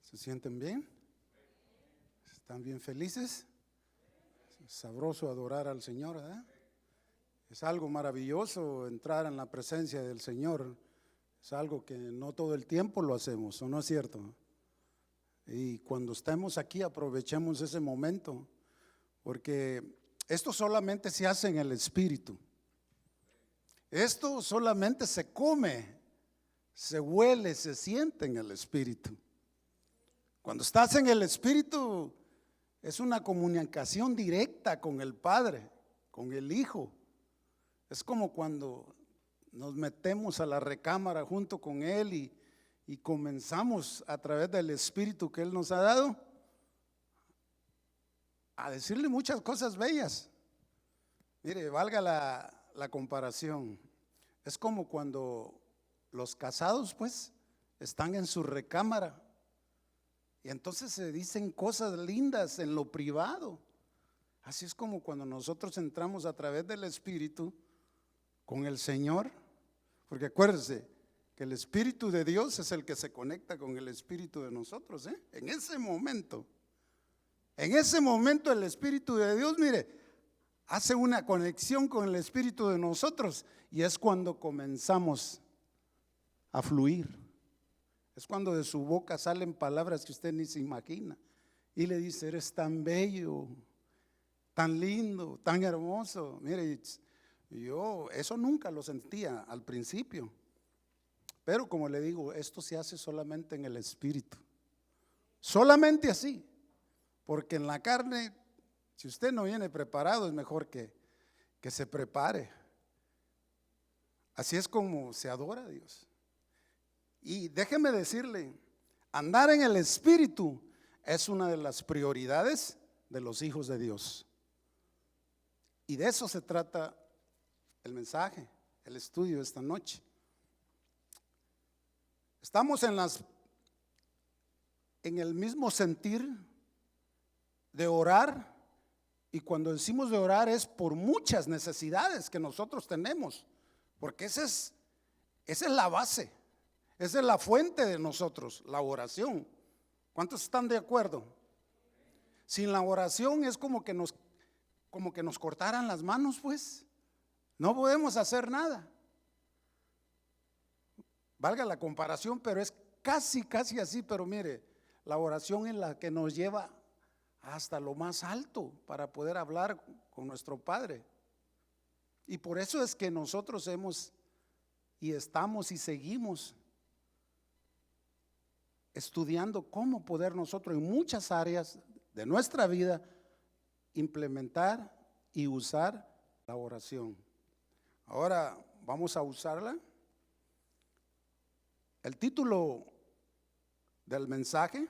¿Se sienten bien? ¿Están bien felices? Es sabroso adorar al Señor, ¿verdad? Es algo maravilloso entrar en la presencia del Señor. Es algo que no todo el tiempo lo hacemos, ¿o no es cierto? Y cuando estemos aquí aprovechemos ese momento, porque esto solamente se hace en el Espíritu. Esto solamente se come, se huele, se siente en el Espíritu. Cuando estás en el Espíritu es una comunicación directa con el Padre, con el Hijo. Es como cuando nos metemos a la recámara junto con Él y comenzamos a través del Espíritu que Él nos ha dado a decirle muchas cosas bellas. Mire, valga la comparación. Es como cuando los casados pues están en su recámara y entonces se dicen cosas lindas en lo privado. Así es como cuando nosotros entramos a través del Espíritu con el Señor, porque acuérdense que el Espíritu de Dios es el que se conecta con el Espíritu de nosotros, ¿eh? En ese momento el Espíritu de Dios, mire, hace una conexión con el Espíritu de nosotros y es cuando comenzamos a fluir. Es cuando de su boca salen palabras que usted ni se imagina y le dice: eres tan bello, tan lindo, tan hermoso. Mire, yo eso nunca lo sentía al principio, pero como le digo, esto se hace solamente en el Espíritu, solamente así, porque en la carne, si usted no viene preparado, es mejor que se prepare. Así es como se adora a Dios. Y déjeme decirle, andar en el Espíritu es una de las prioridades de los hijos de Dios. Y de eso se trata el mensaje, el estudio de esta noche. Estamos en el mismo sentir de orar, y cuando decimos de orar es por muchas necesidades que nosotros tenemos, porque esa es la base, esa es la fuente de nosotros, la oración. ¿Cuántos están de acuerdo? Sin la oración es como que nos cortaran las manos, pues no podemos hacer nada. Valga la comparación, pero es casi así. Pero mire, la oración es la que nos lleva hasta lo más alto para poder hablar con nuestro Padre. Y por eso es que nosotros estamos y seguimos estudiando cómo poder nosotros en muchas áreas de nuestra vida implementar y usar la oración. Ahora vamos a usarla. El título del mensaje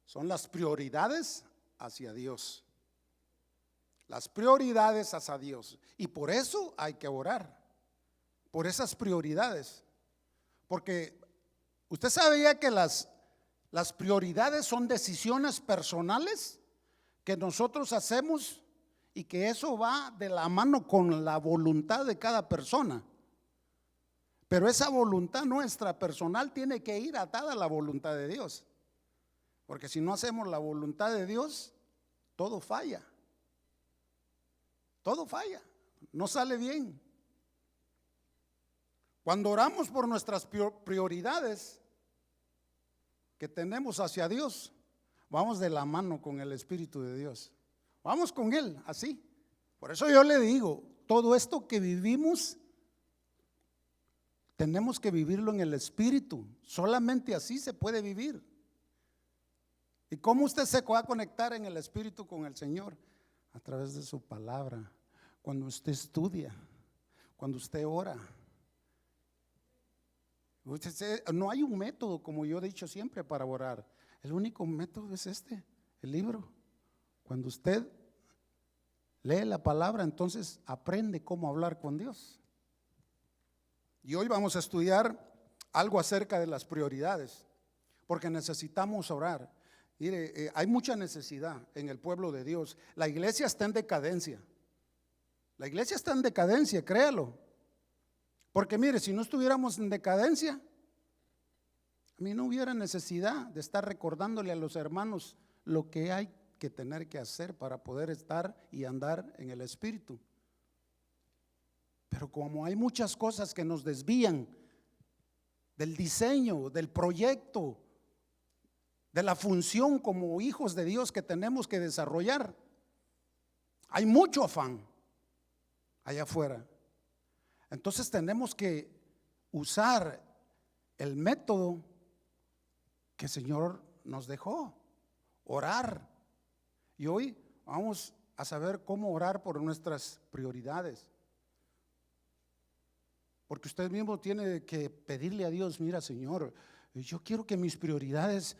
son las prioridades hacia Dios. Las prioridades hacia Dios. Y por eso hay que orar, por esas prioridades. Porque usted sabía que las prioridades son decisiones personales que nosotros hacemos y que eso va de la mano con la voluntad de cada persona. Pero esa voluntad nuestra personal tiene que ir atada a la voluntad de Dios. Porque si no hacemos la voluntad de Dios, todo falla. Todo falla, no sale bien. Cuando oramos por nuestras prioridades que tenemos hacia Dios, vamos de la mano con el Espíritu de Dios. Vamos con Él, así. Por eso yo le digo, todo esto que vivimos tenemos que vivirlo en el Espíritu. Solamente así se puede vivir. ¿Y cómo usted se va a conectar en el Espíritu con el Señor? A través de su palabra. Cuando usted estudia, cuando usted ora. No hay un método, como yo he dicho siempre, para orar. El único método es el libro. Cuando usted lee la palabra, entonces aprende cómo hablar con Dios. Y hoy vamos a estudiar algo acerca de las prioridades, porque necesitamos orar. Mire, hay mucha necesidad en el pueblo de Dios. La iglesia está en decadencia. La iglesia está en decadencia, créalo. Porque mire, si no estuviéramos en decadencia, A mí no hubiera necesidad de estar recordándole a los hermanos lo que hay que tener que hacer para poder estar y andar en el Espíritu. Pero como hay muchas cosas que nos desvían del diseño, del proyecto, de la función como hijos de Dios que tenemos que desarrollar, hay mucho afán allá afuera. Entonces tenemos que usar el método que el Señor nos dejó, orar. Y hoy vamos a saber cómo orar por nuestras prioridades. Porque usted mismo tiene que pedirle a Dios: mira, Señor, yo quiero que mis prioridades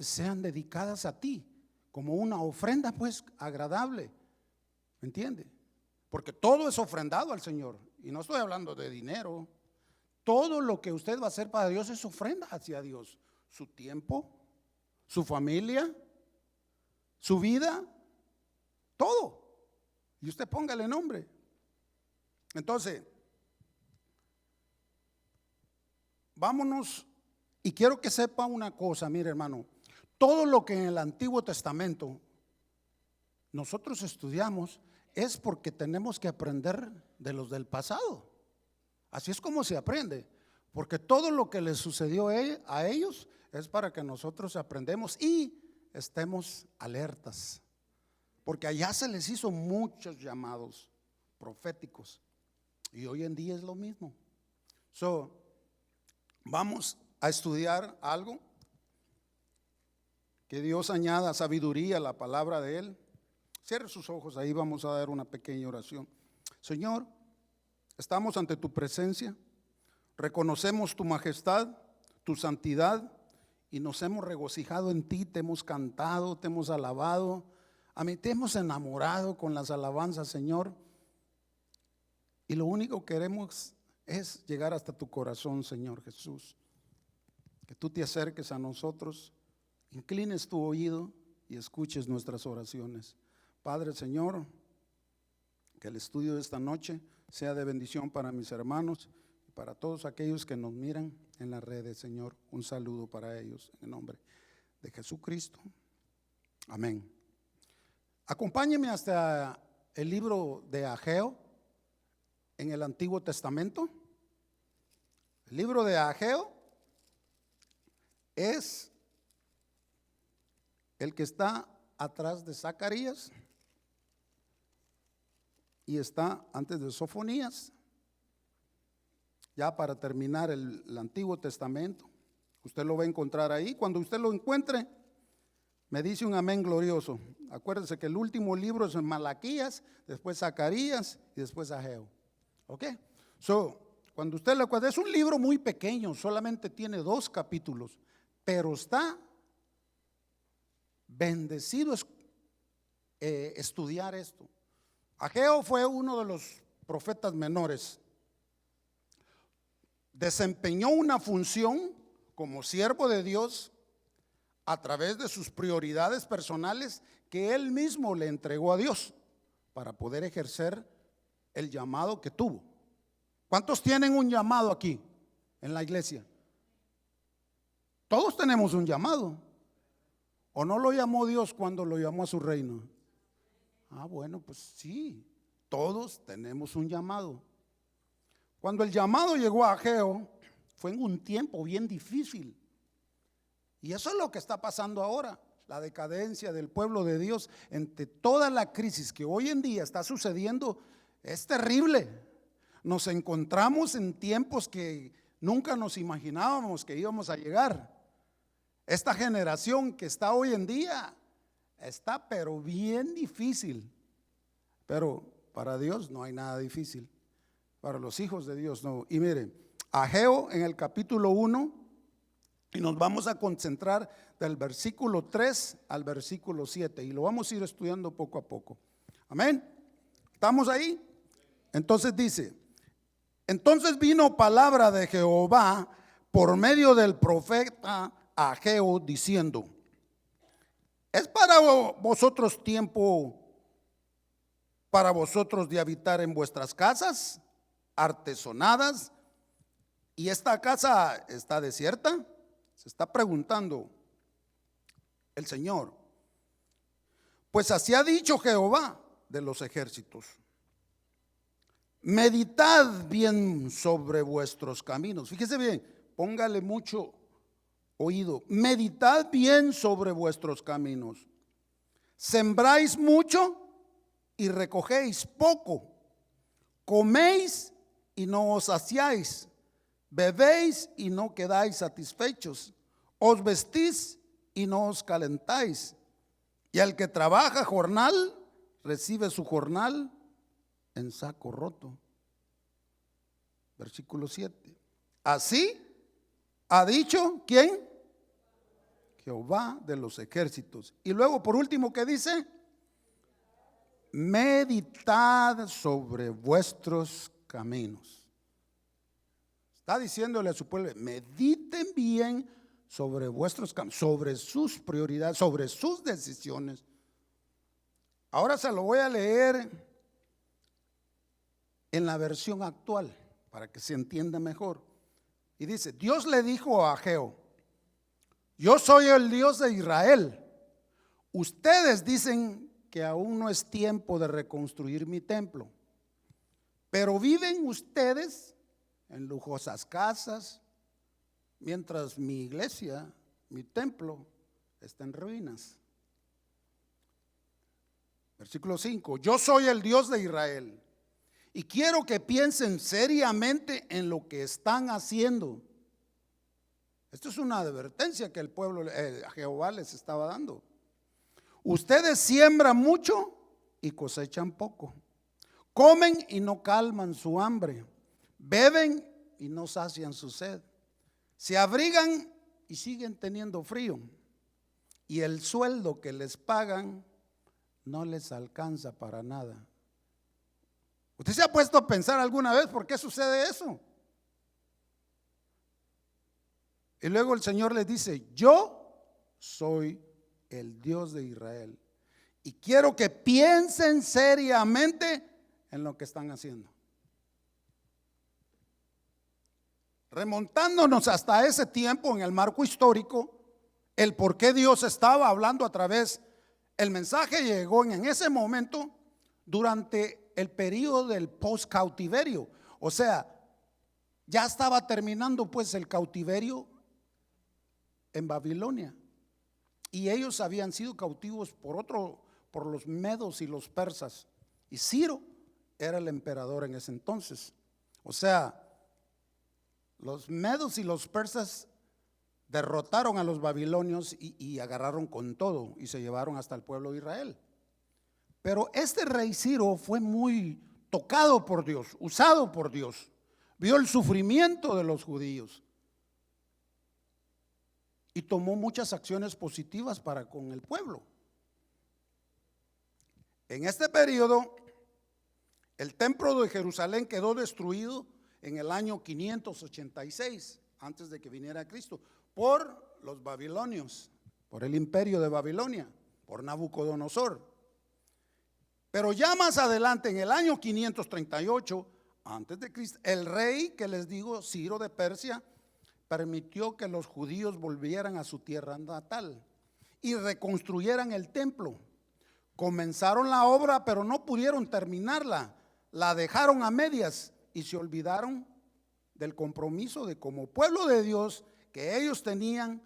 sean dedicadas a ti, como una ofrenda pues agradable. ¿Me entiende? Porque todo es ofrendado al Señor. Y no estoy hablando de dinero. Todo lo que usted va a hacer para Dios es ofrenda hacia Dios. Su tiempo, su familia, su vida, todo. Y usted póngale nombre. Entonces, vámonos, y quiero que sepa una cosa, mire hermano, todo lo que en el Antiguo Testamento nosotros estudiamos es porque tenemos que aprender de los del pasado. Así es como se aprende, porque todo lo que les sucedió a ellos es para que nosotros aprendemos y estemos alertas, porque allá se les hizo muchos llamados proféticos y hoy en día es lo mismo. Vamos a estudiar algo, que Dios añada sabiduría a la palabra de Él. Cierre sus ojos, ahí vamos a dar una pequeña oración. Señor, estamos ante tu presencia, reconocemos tu majestad, tu santidad, y nos hemos regocijado en ti, te hemos cantado, te hemos alabado, a mí te hemos enamorado con las alabanzas, Señor. Y lo único que queremos es llegar hasta tu corazón, Señor Jesús. Que tú te acerques a nosotros, inclines tu oído y escuches nuestras oraciones. Padre, Señor, que el estudio de esta noche sea de bendición para mis hermanos y para todos aquellos que nos miran en las redes, Señor. Un saludo para ellos en el nombre de Jesucristo. Amén. Acompáñeme hasta el libro de Ageo en el Antiguo Testamento. El libro de Ageo es el que está atrás de Zacarías y está antes de Sofonías. Ya para terminar el Antiguo Testamento, usted lo va a encontrar ahí. Cuando usted lo encuentre, me dice un amén glorioso. Acuérdese que el último libro es Malaquías, después Zacarías y después Ageo. ¿Ok? Cuando usted lo encuentre, es un libro muy pequeño, solamente tiene 2 capítulos, pero está bendecido estudiar esto. Ageo fue uno de los profetas menores. Desempeñó una función como siervo de Dios a través de sus prioridades personales que él mismo le entregó a Dios para poder ejercer el llamado que tuvo. ¿Cuántos tienen un llamado aquí en la iglesia? Todos tenemos un llamado. ¿O no lo llamó Dios cuando lo llamó a su reino? Bueno, pues sí, todos tenemos un llamado. Cuando el llamado llegó a Ageo, fue en un tiempo bien difícil. Y eso es lo que está pasando ahora, la decadencia del pueblo de Dios entre toda la crisis que hoy en día está sucediendo. Es terrible. Nos encontramos en tiempos que nunca nos imaginábamos que íbamos a llegar. Esta generación que está hoy en día está pero bien difícil. Pero para Dios no hay nada difícil. Para los hijos de Dios no. Y mire, Ageo en el capítulo 1, y nos vamos a concentrar del versículo 3 al versículo 7, y lo vamos a ir estudiando poco a poco. Amén. ¿Estamos ahí? Entonces dice: entonces vino palabra de Jehová por medio del profeta Ageo diciendo: ¿es para vosotros tiempo para vosotros de habitar en vuestras casas artesonadas, y esta casa está desierta? Se está preguntando el Señor. Pues así ha dicho Jehová de los ejércitos: meditad bien sobre vuestros caminos. Fíjese bien, póngale mucho oído. Meditad bien sobre vuestros caminos. Sembráis mucho y recogéis poco. Coméis y no os saciáis. Bebéis y no quedáis satisfechos. Os vestís y no os calentáis. Y al que trabaja jornal, recibe su jornal en saco roto. Versículo 7. Así ha dicho, ¿quién? Jehová de los ejércitos. Y luego, por último, ¿qué dice? Meditad sobre vuestros caminos. Está diciéndole a su pueblo: mediten bien sobre vuestros caminos, sobre sus prioridades, sobre sus decisiones. Ahora se lo voy a leer en la versión actual para que se entienda mejor. Y dice: Dios le dijo a Ageo: yo soy el Dios de Israel. Ustedes dicen que aún no es tiempo de reconstruir mi templo, pero viven ustedes en lujosas casas, mientras mi iglesia, mi templo, está en ruinas. Versículo 5. Yo soy el Dios de Israel y quiero que piensen seriamente en lo que están haciendo. Esto es una advertencia que el pueblo, a Jehová les estaba dando. Ustedes siembran mucho y cosechan poco. Comen y no calman su hambre. Beben y no sacian su sed. Se abrigan y siguen teniendo frío. Y el sueldo que les pagan no les alcanza para nada. ¿Usted se ha puesto a pensar alguna vez por qué sucede eso? Y luego el Señor les dice: yo soy el Dios de Israel y quiero que piensen seriamente en lo que están haciendo. Remontándonos hasta ese tiempo en el marco histórico, el por qué Dios estaba hablando a través, el mensaje llegó en ese momento durante el periodo del post-cautiverio. O sea, ya estaba terminando pues el cautiverio en Babilonia, y ellos habían sido cautivos por los medos y los persas, y Ciro era el emperador en ese entonces. O sea, los medos y los persas derrotaron a los babilonios y agarraron con todo y se llevaron hasta el pueblo de Israel. Pero este rey Ciro fue muy tocado por Dios, usado por Dios. Vio el sufrimiento de los judíos y tomó muchas acciones positivas para con el pueblo. En este periodo, el templo de Jerusalén quedó destruido en el año 586, antes de que viniera Cristo, por los babilonios, por el imperio de Babilonia, por Nabucodonosor. Pero ya más adelante, en el año 538, antes de Cristo, el rey que les digo, Ciro de Persia, permitió que los judíos volvieran a su tierra natal y reconstruyeran el templo. Comenzaron la obra, pero no pudieron terminarla. La dejaron a medias y se olvidaron del compromiso de, como pueblo de Dios, que ellos tenían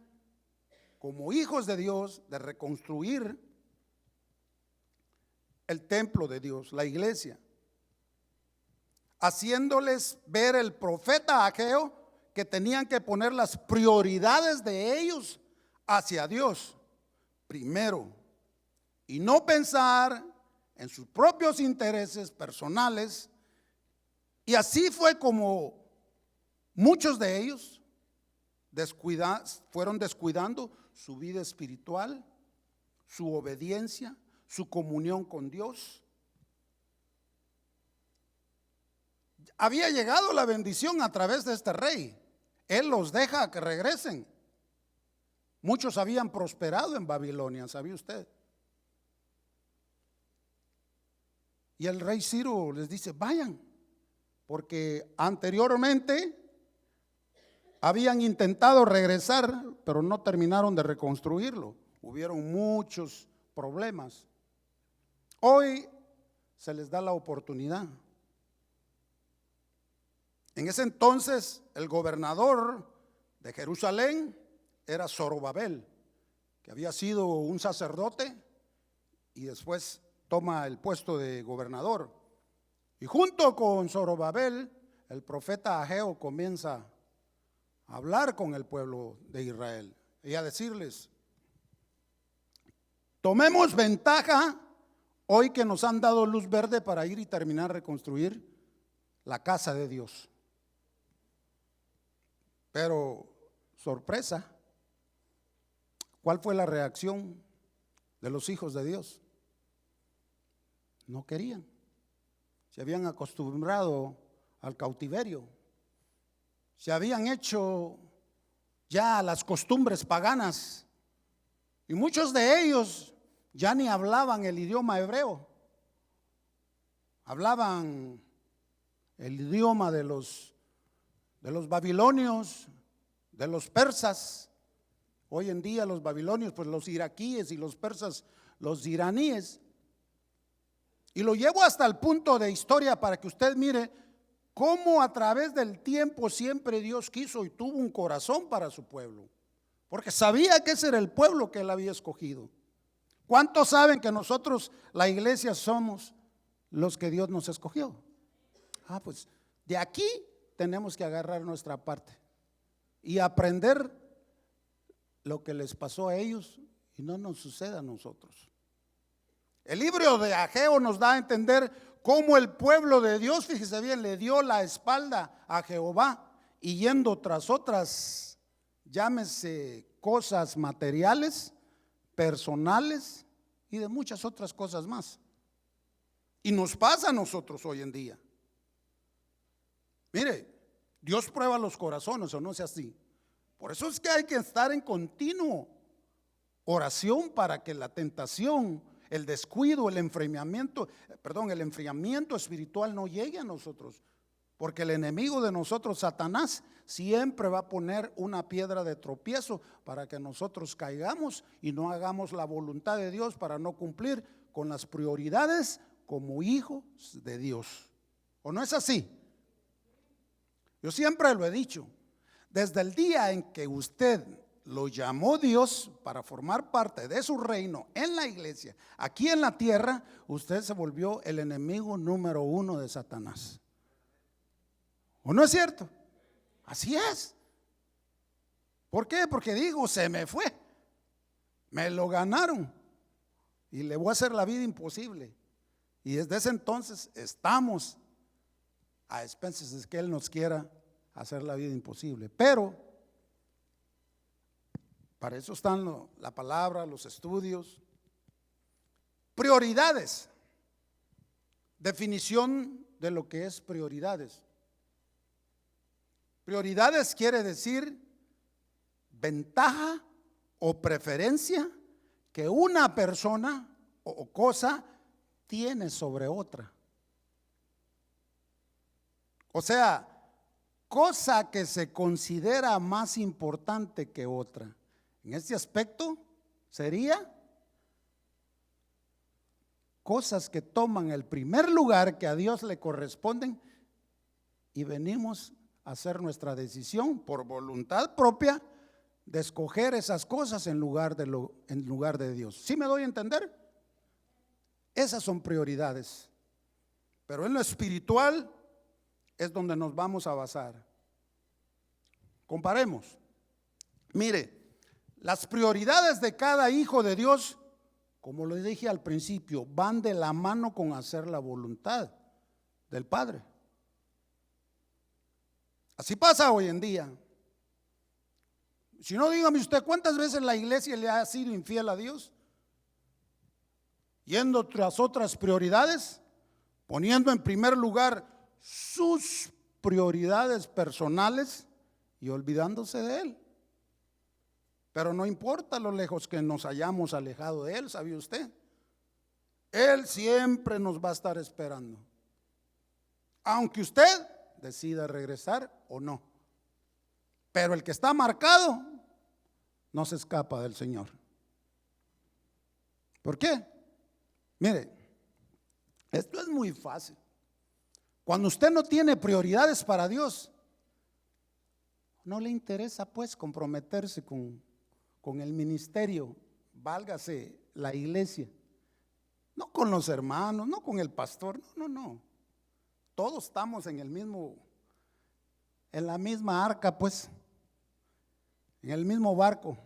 como hijos de Dios, de reconstruir el templo de Dios, la iglesia, haciéndoles ver el profeta Ageo que tenían que poner las prioridades de ellos hacia Dios primero y no pensar en sus propios intereses personales. Y así fue como muchos de ellos fueron descuidando su vida espiritual, su obediencia, su comunión con Dios. Había llegado la bendición a través de este rey. Él los deja que regresen. Muchos habían prosperado en Babilonia, ¿sabía usted? Y el rey Ciro les dice: vayan, porque anteriormente habían intentado regresar pero no terminaron de reconstruirlo. Hubieron muchos problemas. Hoy se les da la oportunidad. En ese entonces el gobernador de Jerusalén era Zorobabel, que había sido un sacerdote y después toma el puesto de gobernador. Y junto con Zorobabel, el profeta Ageo comienza a hablar con el pueblo de Israel y a decirles: tomemos ventaja hoy que nos han dado luz verde para ir y terminar de reconstruir la casa de Dios. Pero, sorpresa, ¿cuál fue la reacción de los hijos de Dios? No querían. Se habían acostumbrado al cautiverio. Se habían hecho ya las costumbres paganas. Y muchos de ellos ya ni hablaban el idioma hebreo. Hablaban el idioma de los babilonios, de los persas. Hoy en día los babilonios, pues los iraquíes, y los persas, los iraníes. Y lo llevo hasta el punto de historia para que usted mire cómo a través del tiempo siempre Dios quiso y tuvo un corazón para su pueblo, porque sabía que ese era el pueblo que él había escogido. ¿Cuántos saben que nosotros, la iglesia, somos los que Dios nos escogió? Pues de aquí tenemos que agarrar nuestra parte y aprender lo que les pasó a ellos y no nos suceda a nosotros. El libro de Ageo nos da a entender cómo el pueblo de Dios, fíjese bien, le dio la espalda a Jehová y yendo tras otras, llámese cosas materiales, personales y de muchas otras cosas más. Y nos pasa a nosotros hoy en día. Mire, Dios prueba los corazones, o no sea así. Por eso es que hay que estar en continuo oración para que la tentación, el descuido, el enfriamiento espiritual no llegue a nosotros. Porque el enemigo de nosotros, Satanás, siempre va a poner una piedra de tropiezo para que nosotros caigamos y no hagamos la voluntad de Dios, para no cumplir con las prioridades como hijos de Dios. ¿O no es así? Yo siempre lo he dicho, desde el día en que usted lo llamó Dios para formar parte de su reino en la iglesia, aquí en la tierra, usted se volvió el enemigo número uno de Satanás. ¿O no es cierto? Así es. ¿Por qué? Porque digo, se me fue, me lo ganaron y le voy a hacer la vida imposible. Y desde ese entonces estamos a expensas de que Él nos quiera hacer la vida imposible. Pero para eso están la palabra, los estudios. Prioridades. Definición de lo que es prioridades. Prioridades quiere decir ventaja o preferencia que una persona o cosa tiene sobre otra. O sea, cosa que se considera más importante que otra. En este aspecto sería cosas que toman el primer lugar que a Dios le corresponden y venimos a hacer nuestra decisión por voluntad propia de escoger esas cosas en lugar de Dios. ¿Sí me doy a entender? Esas son prioridades. Pero en lo espiritual es donde nos vamos a basar. Comparemos. Mire, las prioridades de cada hijo de Dios, como les dije al principio, van de la mano con hacer la voluntad del Padre. Así pasa hoy en día. Si no, dígame usted, ¿cuántas veces la iglesia le ha sido infiel a Dios? Yendo tras otras prioridades, poniendo en primer lugar sus prioridades personales y olvidándose de Él. Pero no importa lo lejos que nos hayamos alejado de Él, ¿sabía usted? Él siempre nos va a estar esperando, aunque usted decida regresar o no. Pero el que está marcado no se escapa del Señor. ¿Por qué? Mire, esto es muy fácil. Cuando usted no tiene prioridades para Dios, no le interesa pues comprometerse con el ministerio, válgase la iglesia, no con los hermanos, no con el pastor, no. Todos estamos en la misma arca pues, en el mismo barco.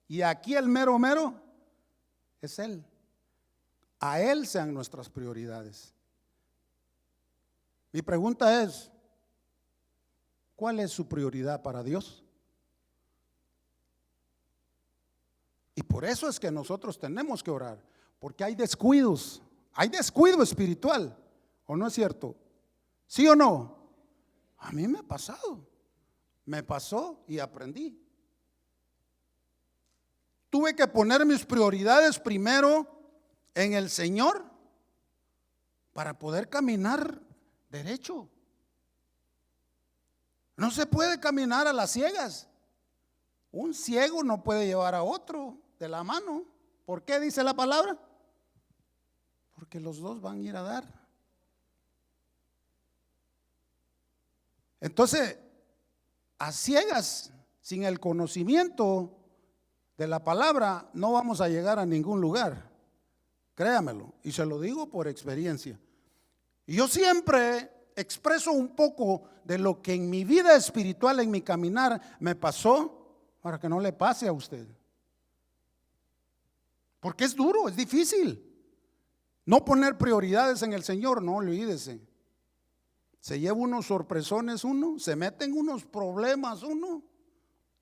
Y aquí el mero es Él. A Él sean nuestras prioridades. Mi pregunta es, ¿cuál es su prioridad para Dios? Y por eso es que nosotros tenemos que orar, porque hay descuido espiritual, ¿o no es cierto? ¿Sí o no? A mí me pasó y aprendí. Tuve que poner mis prioridades primero en el Señor para poder caminar derecho. No se puede caminar a las ciegas. Un ciego no puede llevar a otro de la mano. ¿Por qué dice la palabra? Porque los dos van a ir a dar. Entonces, a ciegas, sin el conocimiento de la palabra, no vamos a llegar a ningún lugar. Créamelo, y se lo digo por experiencia. Y yo siempre expreso un poco de lo que en mi vida espiritual, en mi caminar, me pasó, para que no le pase a usted. Porque es duro, es difícil. No poner prioridades en el Señor, no olvídese. Se lleva unos sorpresones uno, se meten unos problemas uno,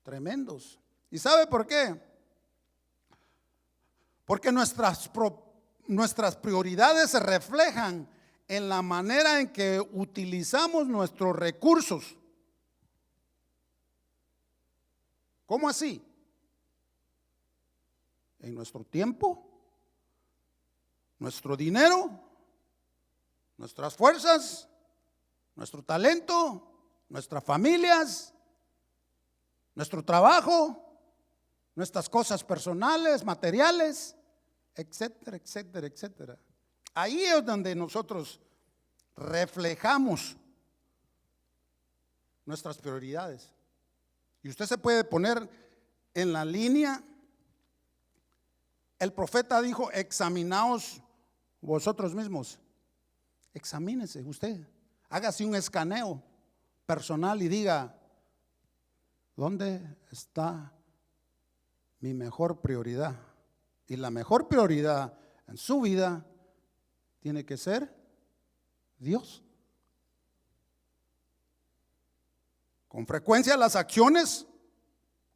tremendos. ¿Y sabe por qué? Porque nuestras prioridades se reflejan en la manera en que utilizamos nuestros recursos. ¿Cómo así? En nuestro tiempo, nuestro dinero, nuestras fuerzas, nuestro talento, nuestras familias, nuestro trabajo, nuestras cosas personales, materiales, etcétera, etcétera, etcétera. Ahí es donde nosotros reflejamos nuestras prioridades. Y usted se puede poner en la línea. El profeta dijo: examinaos vosotros mismos. Examínese usted. Hágase un escaneo personal y diga: ¿dónde está mi mejor prioridad? Y la mejor prioridad en su vida tiene que ser Dios. Con frecuencia las acciones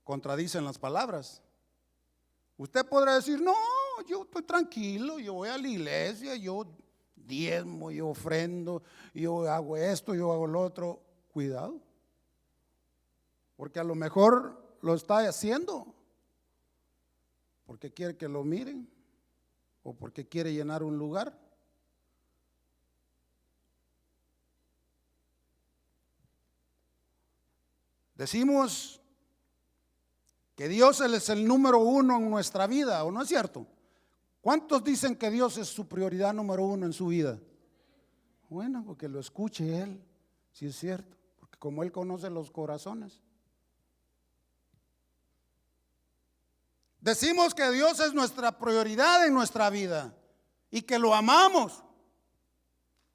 contradicen las palabras. Usted podrá decir: no, yo estoy tranquilo, yo voy a la iglesia, yo diezmo, yo ofrendo, yo hago esto, yo hago lo otro. Cuidado, porque a lo mejor lo está haciendo porque quiere que lo miren o porque quiere llenar un lugar. Decimos que Dios es el número uno en nuestra vida, ¿o no es cierto? ¿Cuántos dicen que Dios es su prioridad número uno en su vida? Bueno, porque lo escuche Él, si es cierto, porque como Él conoce los corazones. Decimos que Dios es nuestra prioridad en nuestra vida y que lo amamos.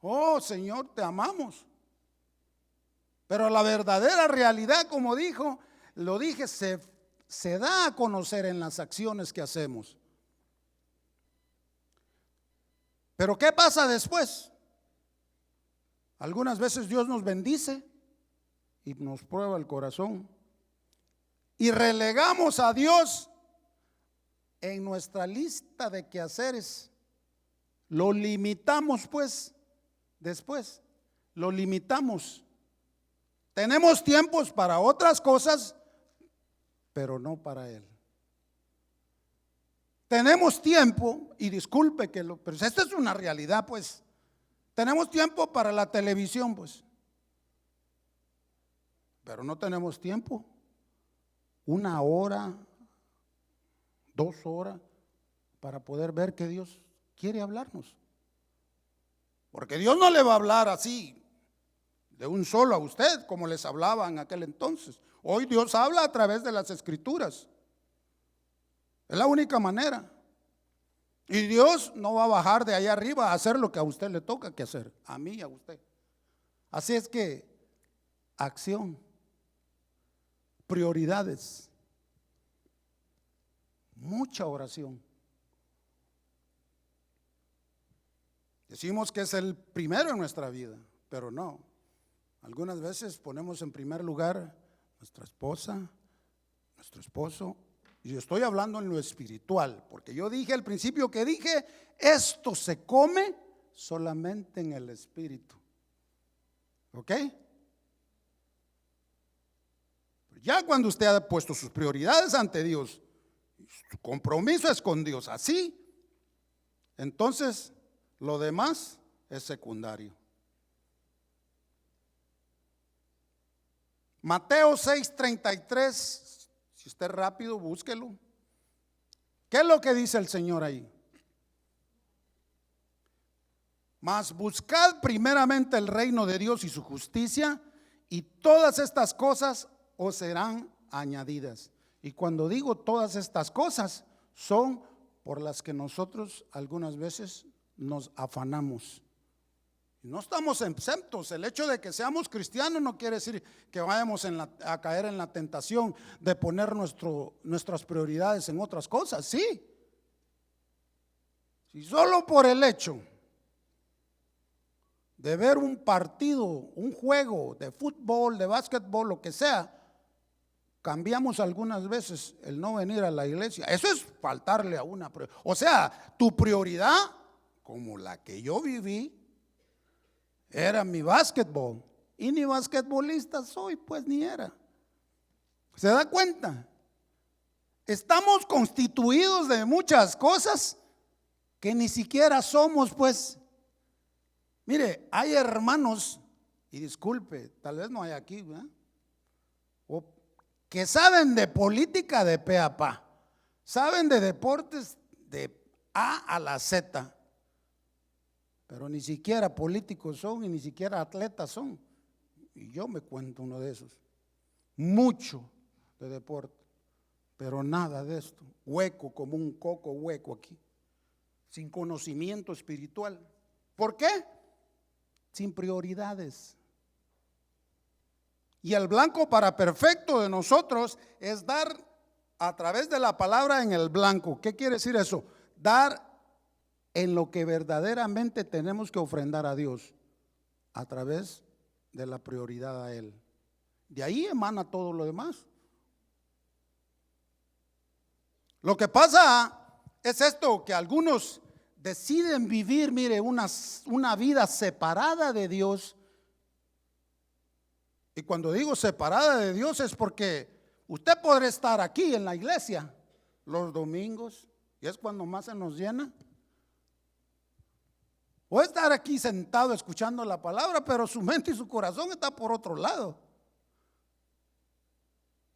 Oh, Señor, te amamos. Pero la verdadera realidad, como lo dije, se da a conocer en las acciones que hacemos. Pero ¿qué pasa después? Algunas veces Dios nos bendice y nos prueba el corazón y relegamos a Dios en nuestra lista de quehaceres. Lo limitamos pues después, lo limitamos. Tenemos tiempos para otras cosas, pero no para Él. Tenemos tiempo, y disculpe pero esta es una realidad pues. Tenemos tiempo para la televisión pues, pero no tenemos tiempo, una hora 2 horas para poder ver que Dios quiere hablarnos. Porque Dios no le va a hablar así de un solo a usted como les hablaba en aquel entonces. Hoy Dios habla a través de las escrituras. Es la única manera. Y Dios no va a bajar de allá arriba a hacer lo que a usted le toca que hacer, a mí y a usted. Así es que acción, prioridades, mucha oración. Decimos que es el primero en nuestra vida, pero no. Algunas veces ponemos en primer lugar nuestra esposa, nuestro esposo. Y yo estoy hablando en lo espiritual, porque yo dije al principio que dije, esto se come solamente en el espíritu. ¿Ok? Ya cuando usted ha puesto sus prioridades ante Dios, su compromiso es con Dios, así, entonces lo demás es secundario. Mateo 6:33. Si usted es rápido, búsquelo. ¿Qué es lo que dice el Señor ahí? Mas buscad primeramente el reino de Dios y su justicia, y todas estas cosas os serán añadidas. Y cuando digo todas estas cosas, son por las que nosotros algunas veces nos afanamos. No estamos exentos. El hecho de que seamos cristianos no quiere decir que vayamos a caer en la tentación de poner nuestras prioridades en otras cosas. Sí. Si solo por el hecho de ver un partido, un juego de fútbol, de básquetbol, lo que sea, cambiamos algunas veces el no venir a la iglesia, eso es faltarle a una prioridad. O sea, tu prioridad, como la que yo viví, era mi básquetbol, y ni basquetbolista soy, pues ni era. ¿Se da cuenta? Estamos constituidos de muchas cosas que ni siquiera somos, pues. Mire, hay hermanos, y disculpe, tal vez no hay aquí, ¿verdad? Que saben de política de pe a pa, saben de deportes de A a la Z, pero ni siquiera políticos son y ni siquiera atletas son. Y yo me cuento uno de esos. Mucho de deporte, pero nada de esto. Hueco como un coco hueco aquí, sin conocimiento espiritual. ¿Por qué? Sin prioridades. Y el blanco para perfecto de nosotros es dar a través de la palabra en el blanco. ¿Qué quiere decir eso? Dar en lo que verdaderamente tenemos que ofrendar a Dios a través de la prioridad a Él. De ahí emana todo lo demás. Lo que pasa es esto, que algunos deciden vivir, mire, una vida separada de Dios. Y cuando digo separada de Dios es porque usted podrá estar aquí en la iglesia los domingos, y es cuando más se nos llena. O estar aquí sentado escuchando la palabra, pero su mente y su corazón está por otro lado.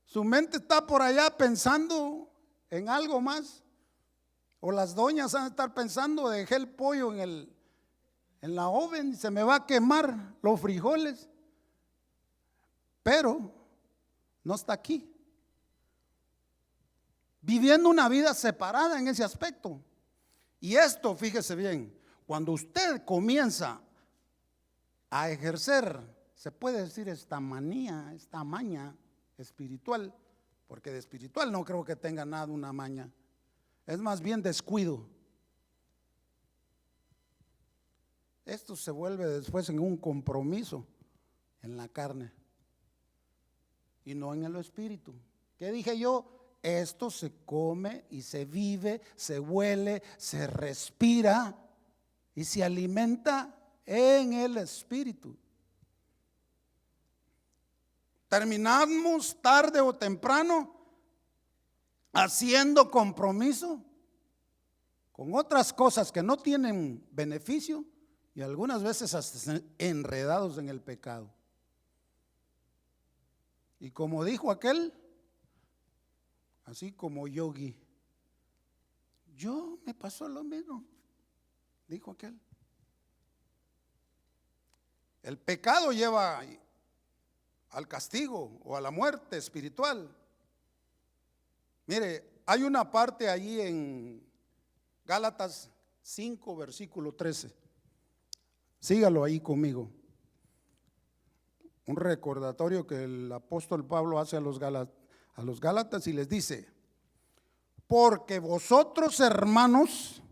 Su mente está por allá pensando en algo más. O las doñas van a estar pensando, dejé el pollo en la oven y se me va a quemar los frijoles. Pero no está aquí, viviendo una vida separada en ese aspecto. Y esto, fíjese bien, cuando usted comienza a ejercer, se puede decir esta manía, esta maña espiritual, porque de espiritual no creo que tenga nada una maña, es más bien descuido. Esto se vuelve después en un compromiso en la carne y no en el espíritu. ¿Qué dije yo? Esto se come y se vive, se huele, se respira y se alimenta en el espíritu. Terminamos tarde o temprano haciendo compromiso con otras cosas que no tienen beneficio y algunas veces hasta enredados en el pecado. Y como dijo aquel, así como Yogi, yo me pasó lo mismo, dijo aquel. El pecado lleva al castigo o a la muerte espiritual. Mire, hay una parte allí en Gálatas 5, versículo 13. Sígalo ahí conmigo. Un recordatorio que el apóstol Pablo hace a los Gálatas y les dice: porque vosotros, hermanos,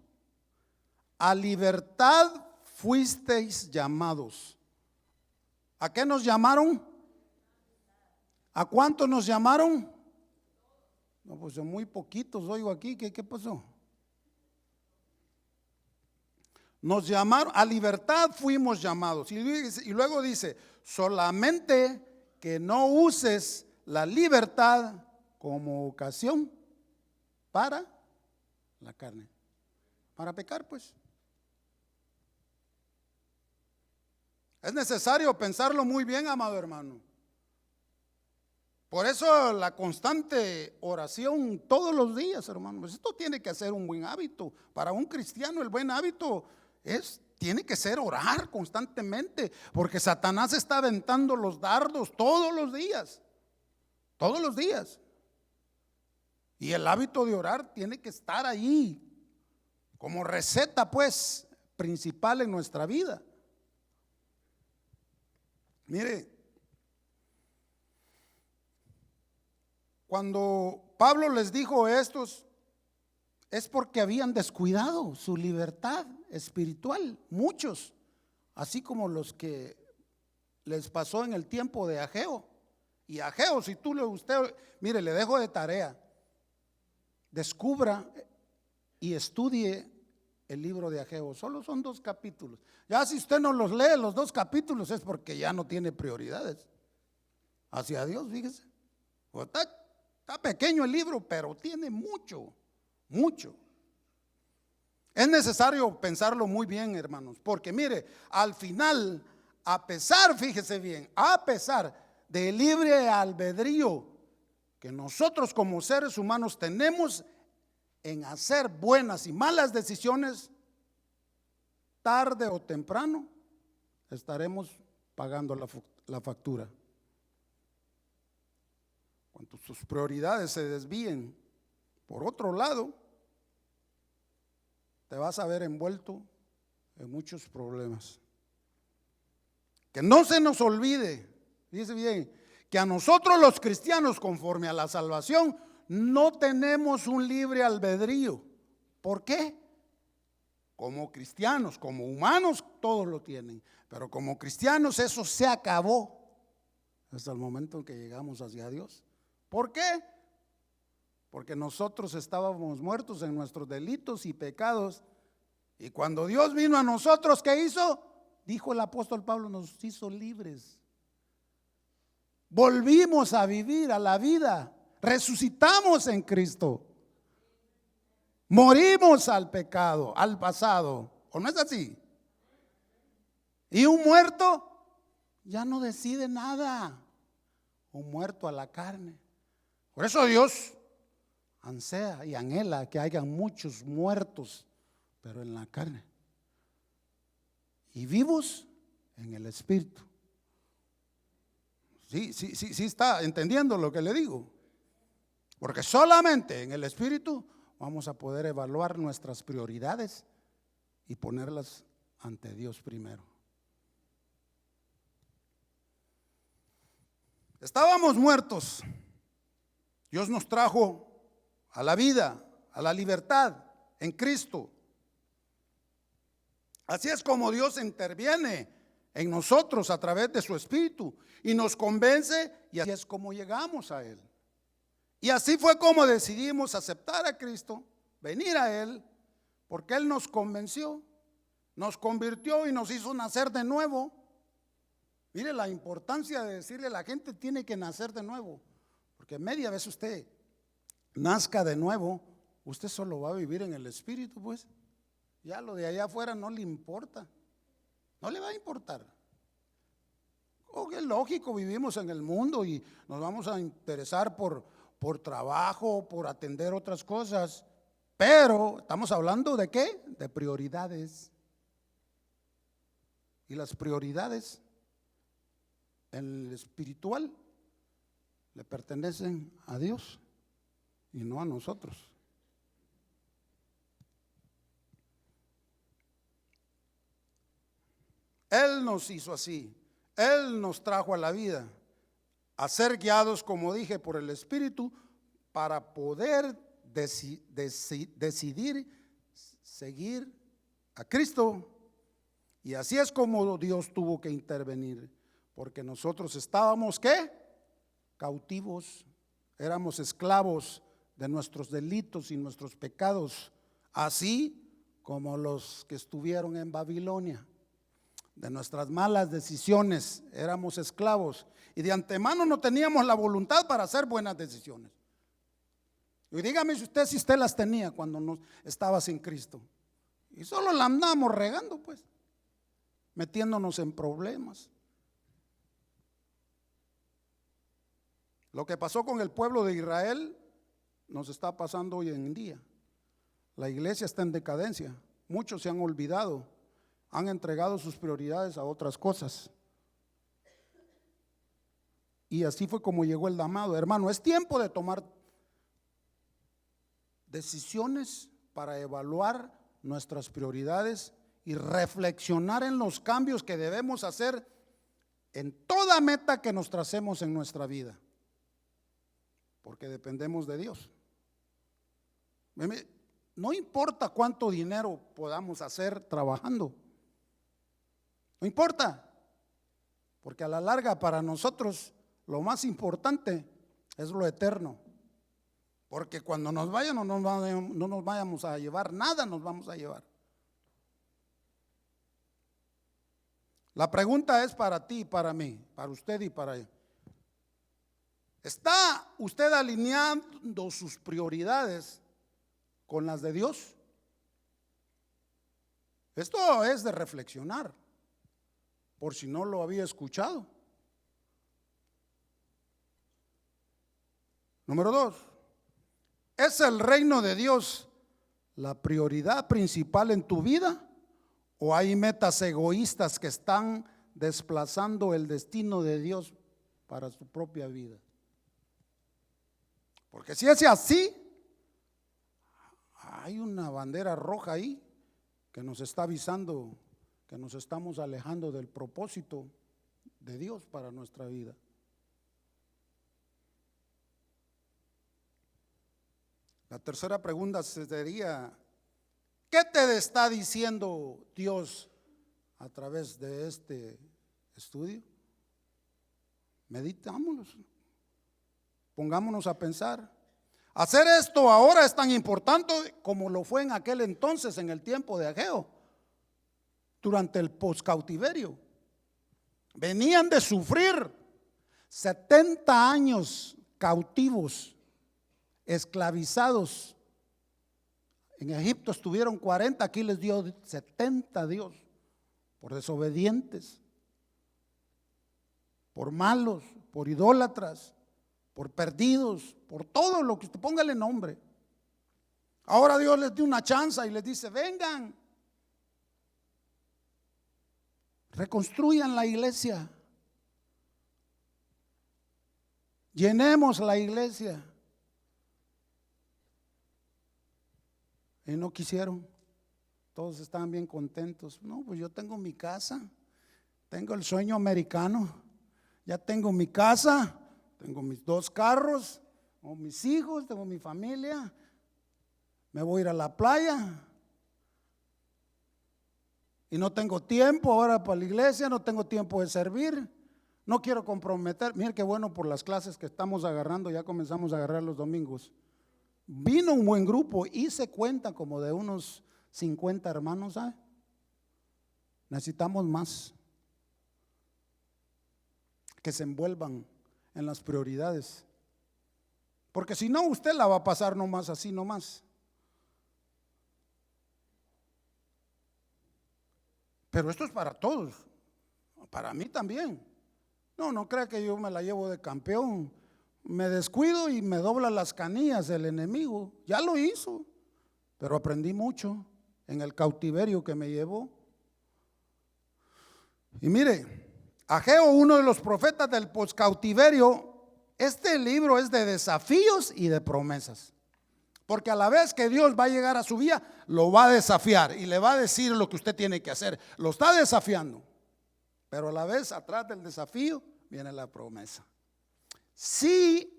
a libertad fuisteis llamados. ¿A qué nos llamaron? ¿A cuántos nos llamaron? No, pues son muy poquitos, oigo aquí. ¿Qué pasó? Nos llamaron, a libertad fuimos llamados. Y luego dice, solamente que no uses la libertad como ocasión para la carne, para pecar, pues. Es necesario pensarlo muy bien, amado hermano. Por eso la constante oración todos los días, hermano. Pues esto tiene que ser un buen hábito. Para un cristiano el buen hábito tiene que ser orar constantemente, porque Satanás está aventando los dardos todos los días. Todos los días. Y el hábito de orar tiene que estar ahí como receta, pues, principal en nuestra vida. Mire, cuando Pablo les dijo estos, es porque habían descuidado su libertad espiritual, muchos, así como los que les pasó en el tiempo de Ageo. Y Ageo, si usted, mire, le dejo de tarea, descubra y estudie el libro de Ageo. Solo son 2 capítulos. Ya si usted no los lee los 2 capítulos es porque ya no tiene prioridades hacia Dios, fíjese. Está pequeño el libro, pero tiene mucho. Es necesario pensarlo muy bien, hermanos, porque mire, al final, a pesar, fíjese bien, a pesar del libre albedrío que nosotros como seres humanos tenemos en hacer buenas y malas decisiones, tarde o temprano estaremos pagando la factura. Cuando sus prioridades se desvíen por otro lado, te vas a ver envuelto en muchos problemas. Que no se nos olvide, dice bien, que a nosotros los cristianos, conforme a la salvación, no tenemos un libre albedrío. ¿Por qué? Como cristianos, como humanos, todos lo tienen, pero como cristianos eso se acabó hasta el momento en que llegamos hacia Dios. ¿Por qué? Porque nosotros estábamos muertos en nuestros delitos y pecados, y cuando Dios vino a nosotros, ¿qué hizo? Dijo el apóstol Pablo, nos hizo libres. Volvimos a vivir a la vida, resucitamos en Cristo, morimos al pecado, al pasado. ¿O no es así? Y un muerto ya no decide nada, un muerto a la carne. Por eso Dios ansea y anhela que hayan muchos muertos, pero en la carne, y vivos en el espíritu. Sí está entendiendo lo que le digo, porque solamente en el espíritu vamos a poder evaluar nuestras prioridades y ponerlas ante Dios primero. Estábamos muertos, Dios nos trajo a la vida, a la libertad en Cristo. Así es como Dios interviene en nosotros a través de su Espíritu y nos convence, y así es como llegamos a Él. Y así fue como decidimos aceptar a Cristo, venir a Él, porque Él nos convenció, nos convirtió y nos hizo nacer de nuevo. Mire la importancia de decirle a la gente: tiene que nacer de nuevo, porque media vez usted nazca de nuevo, usted solo va a vivir en el Espíritu, pues. Ya lo de allá afuera no le importa, no le va a importar. Es lógico, vivimos en el mundo y nos vamos a interesar por trabajo, por atender otras cosas, Pero estamos hablando de qué? De prioridades. Y las prioridades en el espiritual le pertenecen a Dios y no a nosotros. Él nos hizo así, Él nos trajo a la vida, a ser guiados, como dije, por el Espíritu, para poder decidir seguir a Cristo. Y así es como Dios tuvo que intervenir, porque nosotros estábamos, ¿qué? Cautivos, éramos esclavos de nuestros delitos y nuestros pecados, así como los que estuvieron en Babilonia. De nuestras malas decisiones éramos esclavos y de antemano no teníamos la voluntad para hacer buenas decisiones. Y dígame si usted las tenía cuando no estaba sin Cristo, y solo la andamos regando, pues, metiéndonos en problemas. Lo que pasó con el pueblo de Israel nos está pasando hoy en día. La iglesia está en decadencia, muchos se han olvidado, han entregado sus prioridades a otras cosas. Y así fue como llegó el llamado. Hermano, es tiempo de tomar decisiones para evaluar nuestras prioridades y reflexionar en los cambios que debemos hacer en toda meta que nos tracemos en nuestra vida, porque dependemos de Dios. No importa cuánto dinero podamos hacer trabajando, no importa, porque a la larga para nosotros lo más importante es lo eterno, porque cuando nos vayan no nos vayamos a llevar nada, nos vamos a llevar. La pregunta es para ti y para mí, para usted y para él. ¿Está usted alineando sus prioridades con las de Dios? Esto es de reflexionar, por si no lo había escuchado. Número 2, ¿es el reino de Dios la prioridad principal en tu vida? ¿O hay metas egoístas que están desplazando el destino de Dios para su propia vida? Porque si es así, hay una bandera roja ahí que nos está avisando que nos estamos alejando del propósito de Dios para nuestra vida. La tercera pregunta sería: ¿qué te está diciendo Dios a través de este estudio? Meditámonos, pongámonos a pensar. Hacer esto ahora es tan importante como lo fue en aquel entonces, en el tiempo de Ageo, durante el poscautiverio. Venían de sufrir 70 años cautivos, esclavizados. En Egipto estuvieron 40, aquí les dio 70 Dios, por desobedientes, por malos, por idólatras, por perdidos, por todo lo que usted póngale nombre. Ahora Dios les dio una chance y les dice: vengan, reconstruyan la iglesia, llenemos la iglesia. Y no quisieron. Todos estaban bien contentos. No, pues yo tengo mi casa, tengo el sueño americano, ya tengo mi casa, tengo mis 2 carros, tengo mis hijos, tengo mi familia, me voy a ir a la playa y no tengo tiempo ahora para la iglesia, no tengo tiempo de servir, no quiero comprometer. Miren qué bueno, por las clases que estamos agarrando, ya comenzamos a agarrar los domingos. Vino un buen grupo, hice cuenta como de unos 50 hermanos, ¿sabe? Necesitamos más que se envuelvan en las prioridades, porque si no, usted la va a pasar nomás así nomás. Pero esto es para todos, para mí también. No crea que yo me la llevo de campeón. Me descuido y me dobla las canillas el enemigo. Ya lo hizo, pero aprendí mucho en el cautiverio que me llevó. Y mire, Ageo, uno de los profetas del poscautiverio, este libro es de desafíos y de promesas. Porque a la vez que Dios va a llegar a su vida, lo va a desafiar y le va a decir lo que usted tiene que hacer. Lo está desafiando, pero a la vez atrás del desafío viene la promesa. Si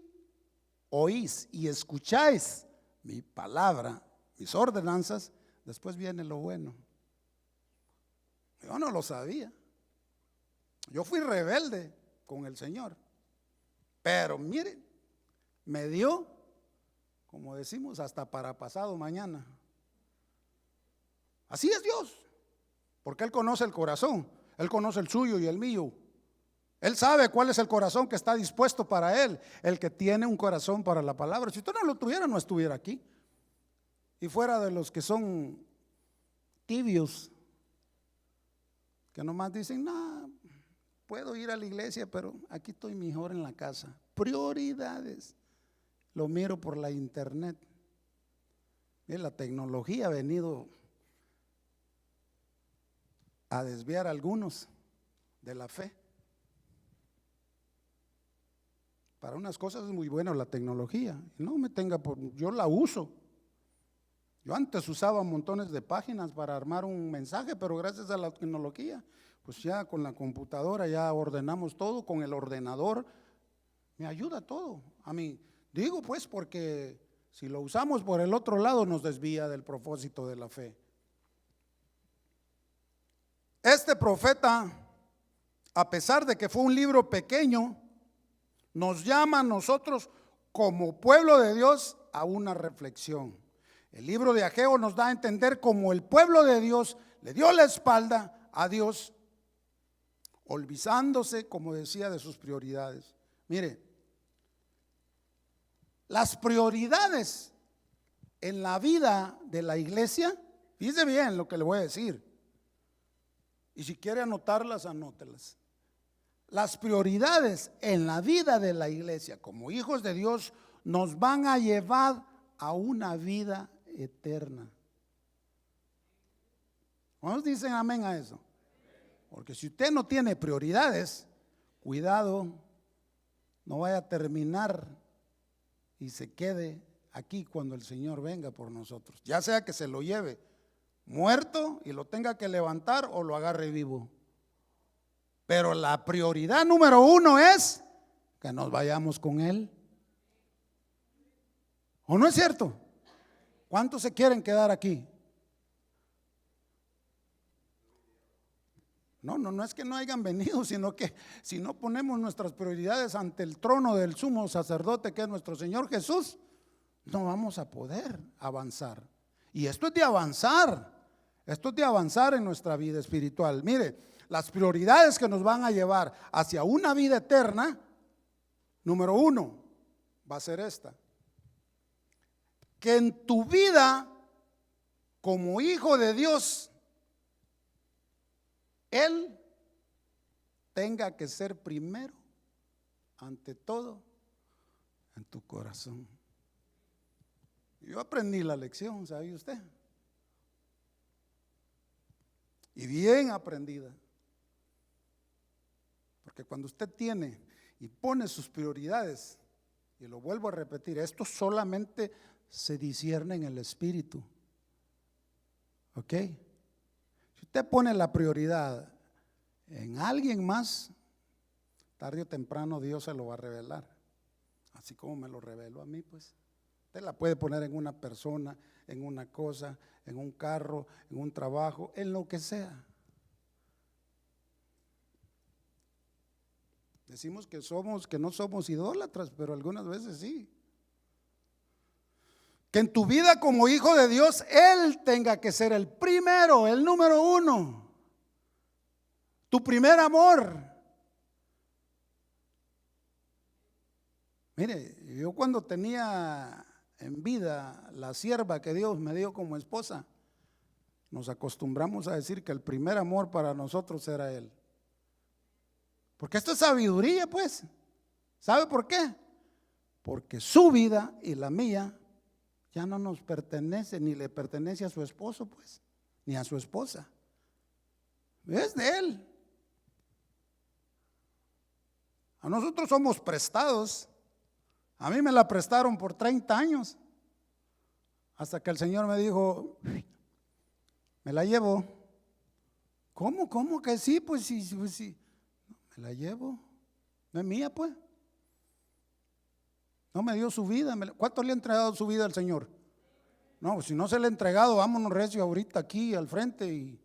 oís y escucháis mi palabra, mis ordenanzas, después viene lo bueno. Yo no lo sabía. Yo fui rebelde con el Señor. Pero mire, me dio, como decimos, hasta para pasado mañana. Así es Dios, porque Él conoce el corazón, Él conoce el suyo y el mío. Él sabe cuál es el corazón que está dispuesto para Él, el que tiene un corazón para la palabra. Si usted no lo tuviera, no estuviera aquí. Y fuera de los que son tibios, que nomás dicen, no, puedo ir a la iglesia, pero aquí estoy mejor en la casa. Prioridades. Lo miro por la internet. La tecnología ha venido a desviar a algunos de la fe. Para unas cosas es muy buena la tecnología. No me tenga por, yo la uso. Yo antes usaba montones de páginas para armar un mensaje, pero gracias a la tecnología, pues ya con la computadora ya ordenamos todo, con el ordenador me ayuda todo. A mí, digo pues porque si lo usamos por el otro lado nos desvía del propósito de la fe. Este profeta, a pesar de que fue un libro pequeño, nos llama a nosotros como pueblo de Dios a una reflexión. El libro de Ageo nos da a entender cómo el pueblo de Dios le dio la espalda a Dios, olvidándose, como decía, de sus prioridades. Mire, las prioridades en la vida de la iglesia, fíjese bien lo que le voy a decir, y si quiere anotarlas, anótelas. Las prioridades en la vida de la iglesia como hijos de Dios nos van a llevar a una vida eterna. ¿Cuántos dicen amén a eso? Porque si usted no tiene prioridades, cuidado, no vaya a terminar y se quede aquí cuando el Señor venga por nosotros. Ya sea que se lo lleve muerto y lo tenga que levantar o lo agarre vivo. Pero la prioridad número uno es que nos vayamos con Él. ¿O no es cierto? ¿Cuántos se quieren quedar aquí? No es que no hayan venido, sino que si no ponemos nuestras prioridades ante el trono del sumo sacerdote que es nuestro Señor Jesús, no vamos a poder avanzar. Y esto es de avanzar en nuestra vida espiritual. Mire, las prioridades que nos van a llevar hacia una vida eterna, número uno, va a ser esta: que en tu vida como hijo de Dios, Él tenga que ser primero, ante todo, en tu corazón. Yo aprendí la lección, ¿sabe usted? Y bien aprendida. Porque cuando usted tiene y pone sus prioridades, y lo vuelvo a repetir, esto solamente se discierne en el espíritu. ¿Ok? Si usted pone la prioridad en alguien más, tarde o temprano Dios se lo va a revelar. Así como me lo reveló a mí, pues. Usted la puede poner en una persona, en una cosa, en un carro, en un trabajo, en lo que sea. Decimos que no somos idólatras, pero algunas veces sí. Que en tu vida como hijo de Dios, Él tenga que ser el primero, el número uno. Tu primer amor. Mire, yo cuando tenía en vida la sierva que Dios me dio como esposa, nos acostumbramos a decir que el primer amor para nosotros era Él. Porque esto es sabiduría, pues. ¿Sabe por qué? Porque su vida y la mía ya no nos pertenece, ni le pertenece a su esposo, pues, ni a su esposa. Es de él. A nosotros somos prestados. A mí me la prestaron por 30 años. Hasta que el Señor me dijo, me la llevo. ¿Cómo? ¿Cómo que sí? Pues sí, pues sí. Me la llevo. No es mía, pues. No me dio su vida. ¿Cuánto le ha entregado su vida al Señor? No, si no se le ha entregado, vámonos recio ahorita aquí al frente y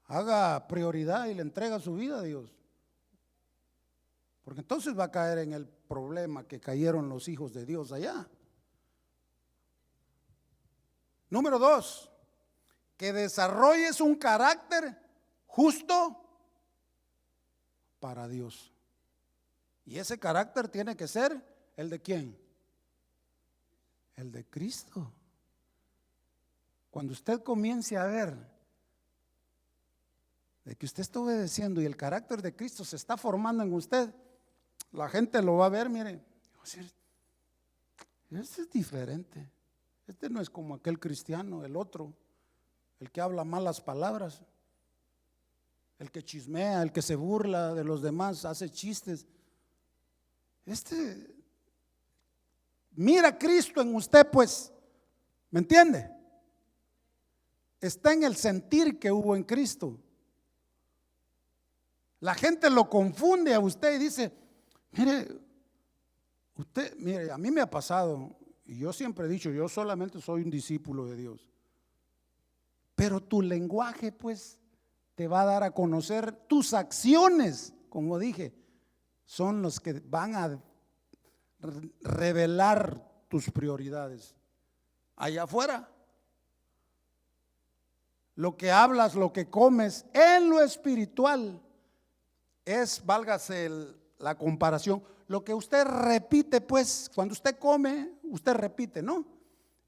haga prioridad y le entrega su vida a Dios. Porque entonces va a caer en el problema que cayeron los hijos de Dios allá. Número 2, que desarrolles un carácter justo para Dios. Y ese carácter tiene que ser el de ¿quién? El de Cristo. Cuando usted comience a ver de que usted está obedeciendo y el carácter de Cristo se está formando en usted, la gente lo va a ver, mire, este es diferente. Este no es como aquel cristiano, el otro, el que habla malas palabras, el que chismea, el que se burla de los demás, hace chistes. Mira a Cristo en usted, pues, ¿me entiende? Está en el sentir que hubo en Cristo. La gente lo confunde a usted y dice, mire, a mí me ha pasado, y yo siempre he dicho, yo solamente soy un discípulo de Dios. Pero tu lenguaje, pues, te va a dar a conocer tus acciones, como dije, son los que van a revelar tus prioridades. Allá afuera, lo que hablas, lo que comes, en lo espiritual, es, válgase la comparación, lo que usted repite, pues, cuando usted come, usted repite, ¿no?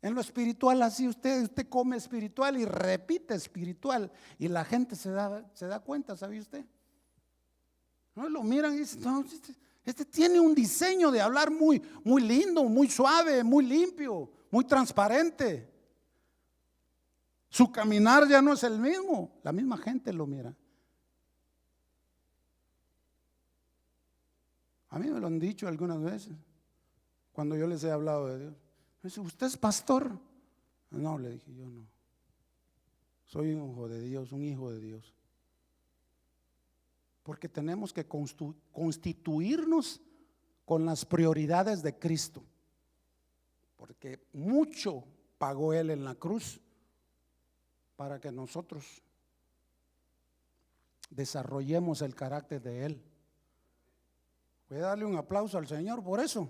En lo espiritual así usted come espiritual y repite espiritual, y la gente se da cuenta, ¿sabe usted? ¿No? Lo miran y dicen, no, este tiene un diseño de hablar muy, muy lindo, muy suave, muy limpio, muy transparente. Su caminar ya no es el mismo, la misma gente lo mira. A mí me lo han dicho algunas veces, cuando yo les he hablado de Dios. Me dice, ¿usted es pastor? No, le dije, yo no. Soy un hijo de Dios, un hijo de Dios. Porque tenemos que constituirnos con las prioridades de Cristo. Porque mucho pagó Él en la cruz para que nosotros desarrollemos el carácter de Él. Voy a darle un aplauso al Señor por eso.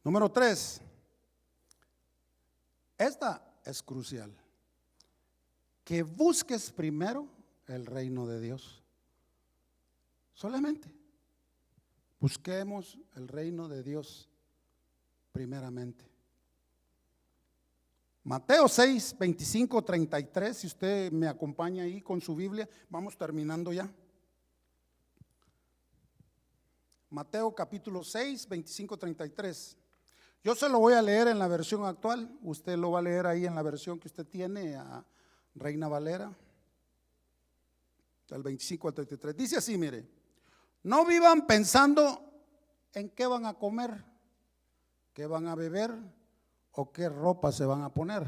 Número 3. Esta es crucial. Que busques primero el reino de Dios. Solamente busquemos el reino de Dios primeramente. Mateo 6, 25, 33, si usted me acompaña ahí con su Biblia, vamos terminando ya. Mateo capítulo 6, 25, 33. Yo se lo voy a leer en la versión actual, usted lo va a leer ahí en la versión que usted tiene, a Reina Valera, del 25 al 33. Dice así, mire, no vivan pensando en qué van a comer, qué van a beber o qué ropa se van a poner.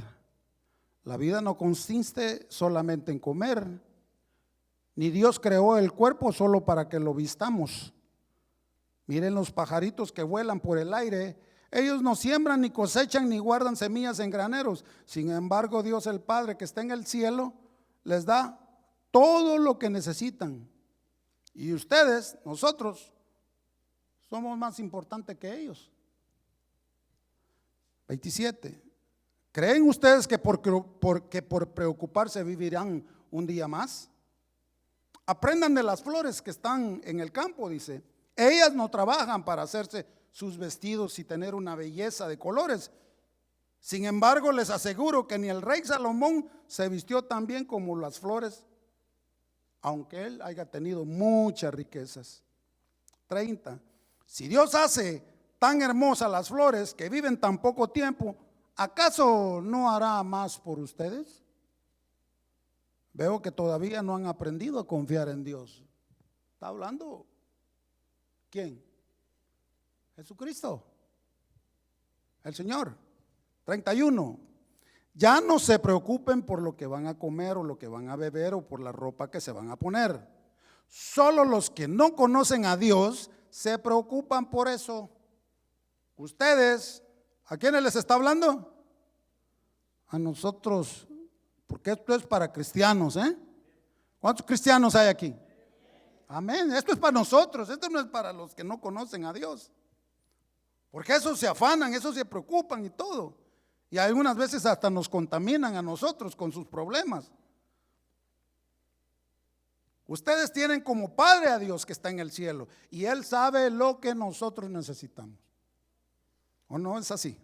La vida no consiste solamente en comer, ni Dios creó el cuerpo solo para que lo vistamos. Miren los pajaritos que vuelan por el aire, ellos no siembran, ni cosechan, ni guardan semillas en graneros. Sin embargo, Dios el Padre que está en el cielo les da todo lo que necesitan. Y ustedes, nosotros, somos más importantes que ellos. 27. ¿Creen ustedes que por preocuparse vivirán un día más? Aprendan de las flores que están en el campo, dice. Ellas no trabajan para hacerse sus vestidos y tener una belleza de colores. Sin embargo, les aseguro que ni el rey Salomón se vistió tan bien como las flores, aunque él haya tenido muchas riquezas. 30. Si Dios hace tan hermosas las flores que viven tan poco tiempo, ¿acaso no hará más por ustedes? Veo que todavía no han aprendido a confiar en Dios. ¿Está hablando quién? Jesucristo, el Señor. 31. Ya no se preocupen por lo que van a comer o lo que van a beber o por la ropa que se van a poner. Solo los que no conocen a Dios se preocupan por eso. Ustedes, ¿a quiénes les está hablando? A nosotros, porque esto es para cristianos, ¿eh? ¿Cuántos cristianos hay aquí? Amén, esto es para nosotros, esto no es para los que no conocen a Dios. Porque esos se afanan, esos se preocupan y todo. Y algunas veces hasta nos contaminan a nosotros con sus problemas. Ustedes tienen como Padre a Dios que está en el cielo y Él sabe lo que nosotros necesitamos. ¿O no es así?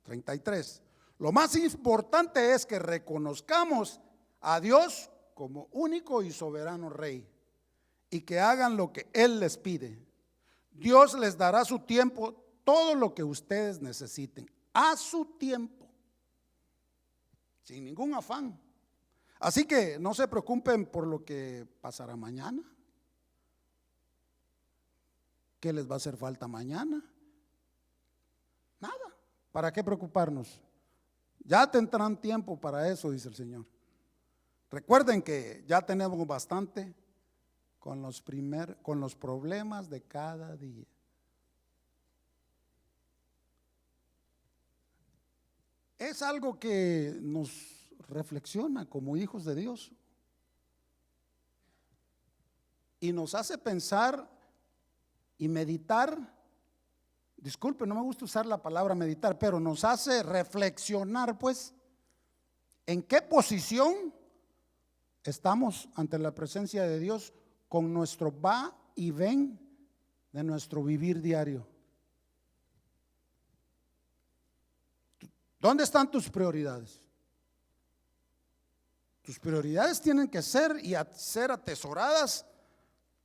33. Lo más importante es que reconozcamos a Dios como único y soberano Rey y que hagan lo que Él les pide. Dios les dará a su tiempo todo lo que ustedes necesiten, a su tiempo, sin ningún afán. Así que no se preocupen por lo que pasará mañana. ¿Qué les va a hacer falta mañana? Nada. ¿Para qué preocuparnos? Ya tendrán tiempo para eso, dice el Señor. Recuerden que ya tenemos bastante con los problemas de cada día. Es algo que nos reflexiona como hijos de Dios y nos hace pensar y meditar. Disculpe, no me gusta usar la palabra meditar, pero nos hace reflexionar, pues, en qué posición estamos ante la presencia de Dios con nuestro va y ven de nuestro vivir diario. ¿Dónde están tus prioridades? Tus prioridades tienen que ser y ser atesoradas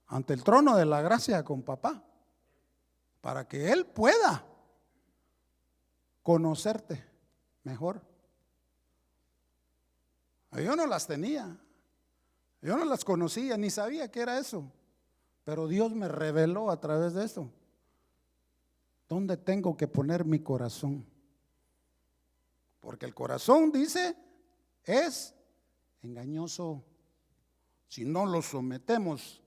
ante el trono de la gracia con papá, para que Él pueda conocerte mejor. Yo no las tenía, yo no las conocía, ni sabía qué era eso, pero Dios me reveló a través de eso dónde tengo que poner mi corazón, porque el corazón, dice, es engañoso. Si no lo sometemos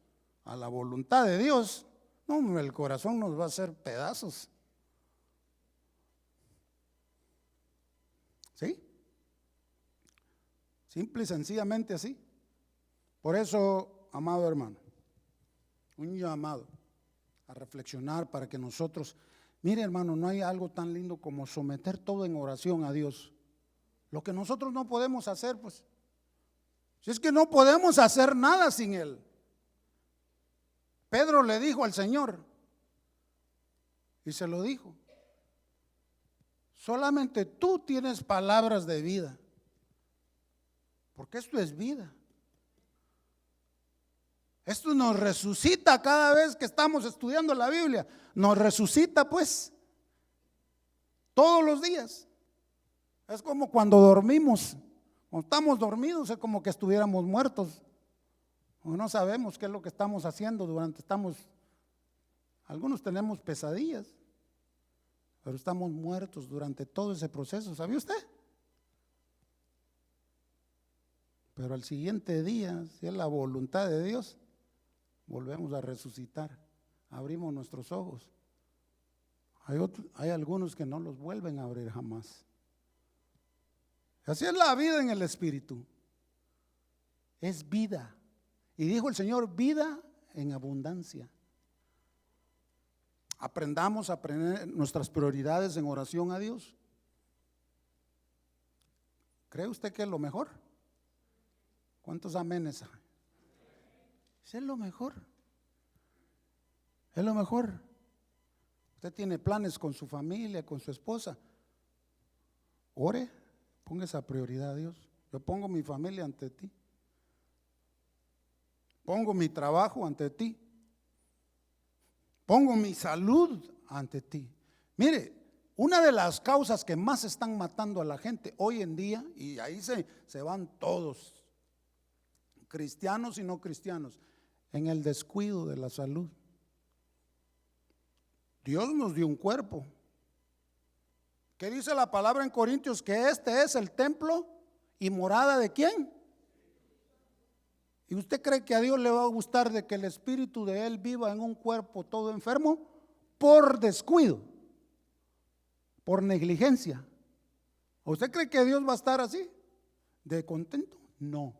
a la voluntad de Dios, no, el corazón nos va a hacer pedazos. ¿Sí? Simple y sencillamente así. Por eso, amado hermano, un llamado a reflexionar para que nosotros, mire hermano, no hay algo tan lindo como someter todo en oración a Dios. Lo que nosotros no podemos hacer, pues, si es que no podemos hacer nada sin Él. Pedro le dijo al Señor, y se lo dijo, solamente tú tienes palabras de vida, porque esto es vida. Esto nos resucita cada vez que estamos estudiando la Biblia, nos resucita pues, todos los días. Es como cuando dormimos, cuando estamos dormidos es como que estuviéramos muertos. No sabemos qué es lo que estamos haciendo algunos tenemos pesadillas, pero estamos muertos durante todo ese proceso, ¿sabía usted? Pero al siguiente día, si es la voluntad de Dios, volvemos a resucitar, abrimos nuestros ojos. Hay algunos que no los vuelven a abrir jamás. Así es la vida en el Espíritu, es vida. Y dijo el Señor, vida en abundancia. Aprendamos a poner nuestras prioridades en oración a Dios. ¿Cree usted que es lo mejor? ¿Cuántos amenes hay? Es lo mejor. Es lo mejor. Usted tiene planes con su familia, con su esposa. Ore, ponga esa prioridad a Dios. Yo pongo mi familia ante ti. Pongo mi trabajo ante ti. Pongo mi salud ante ti. Mire, una de las causas que más están matando a la gente hoy en día, y ahí se van todos, cristianos y no cristianos, en el descuido de la salud. Dios nos dio un cuerpo. ¿Qué dice la palabra en Corintios? Que este es el templo y morada ¿de quién? ¿Y usted cree que a Dios le va a gustar de que el espíritu de Él viva en un cuerpo todo enfermo? Por descuido, por negligencia. ¿Usted cree que Dios va a estar así, de contento? No.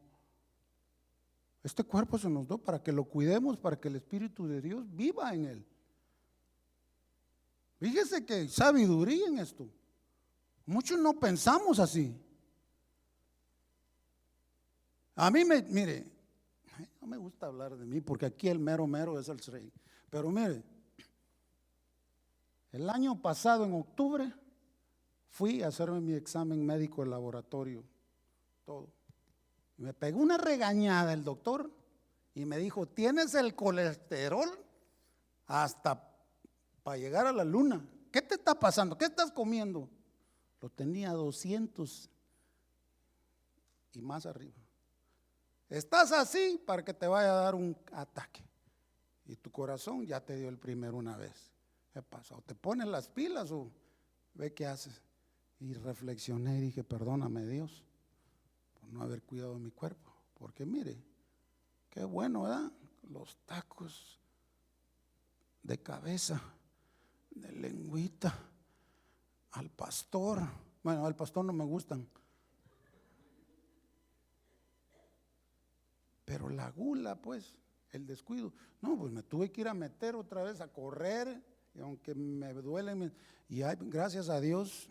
Este cuerpo se nos dio para que lo cuidemos, para que el espíritu de Dios viva en él. Fíjese que hay sabiduría en esto. Muchos no pensamos así. A mí mire, no me gusta hablar de mí porque aquí el mero mero es el rey. Pero mire, el año pasado en octubre fui a hacerme mi examen médico de laboratorio, todo. Me pegó una regañada el doctor y me dijo: tienes el colesterol hasta para llegar a la luna. ¿Qué te está pasando? ¿Qué estás comiendo? Lo tenía 200 y más arriba. Estás así para que te vaya a dar un ataque. Y tu corazón ya te dio el primero una vez. ¿Qué pasa? O te pones las pilas o ve qué haces. Y reflexioné y dije: perdóname, Dios, por no haber cuidado de mi cuerpo. Porque mire, qué bueno, ¿verdad? Los tacos de cabeza, de lengüita, al pastor. Bueno, al pastor no me gustan. Pero la gula, pues, el descuido. No, pues me tuve que ir a meter otra vez a correr, y aunque me duele, y gracias a Dios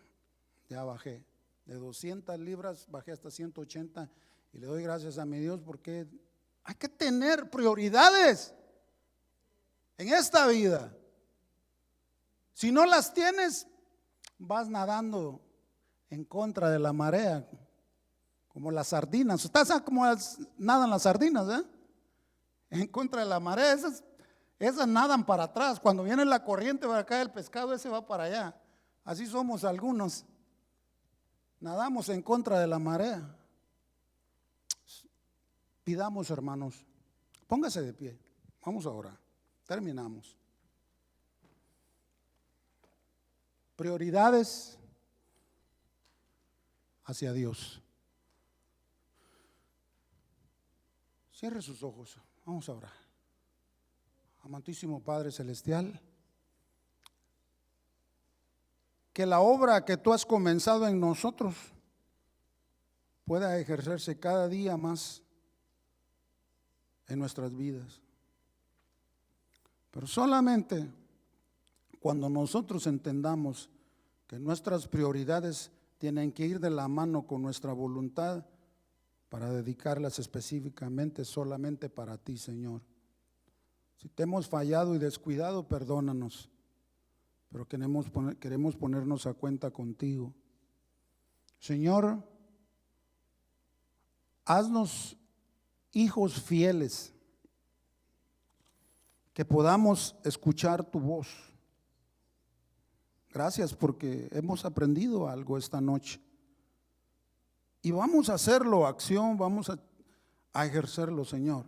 ya bajé. De 200 libras bajé hasta 180 y le doy gracias a mi Dios porque hay que tener prioridades en esta vida. Si no las tienes, vas nadando en contra de la marea, como las sardinas. Usted sabe cómo nadan las sardinas, ¿eh? En contra de la marea. Esas nadan para atrás. Cuando viene la corriente para acá, el pescado ese va para allá. Así somos algunos. Nadamos en contra de la marea. Pidamos, hermanos, póngase de pie. Vamos a orar. Terminamos. Prioridades hacia Dios. Cierre sus ojos. Vamos a orar. Amantísimo Padre Celestial, que la obra que tú has comenzado en nosotros pueda ejercerse cada día más en nuestras vidas. Pero solamente cuando nosotros entendamos que nuestras prioridades tienen que ir de la mano con nuestra voluntad para dedicarlas específicamente solamente para ti, Señor. Si te hemos fallado y descuidado, perdónanos, pero queremos ponernos a cuenta contigo. Señor, haznos hijos fieles, que podamos escuchar tu voz. Gracias porque hemos aprendido algo esta noche. Y vamos a hacerlo acción, vamos a ejercerlo, Señor.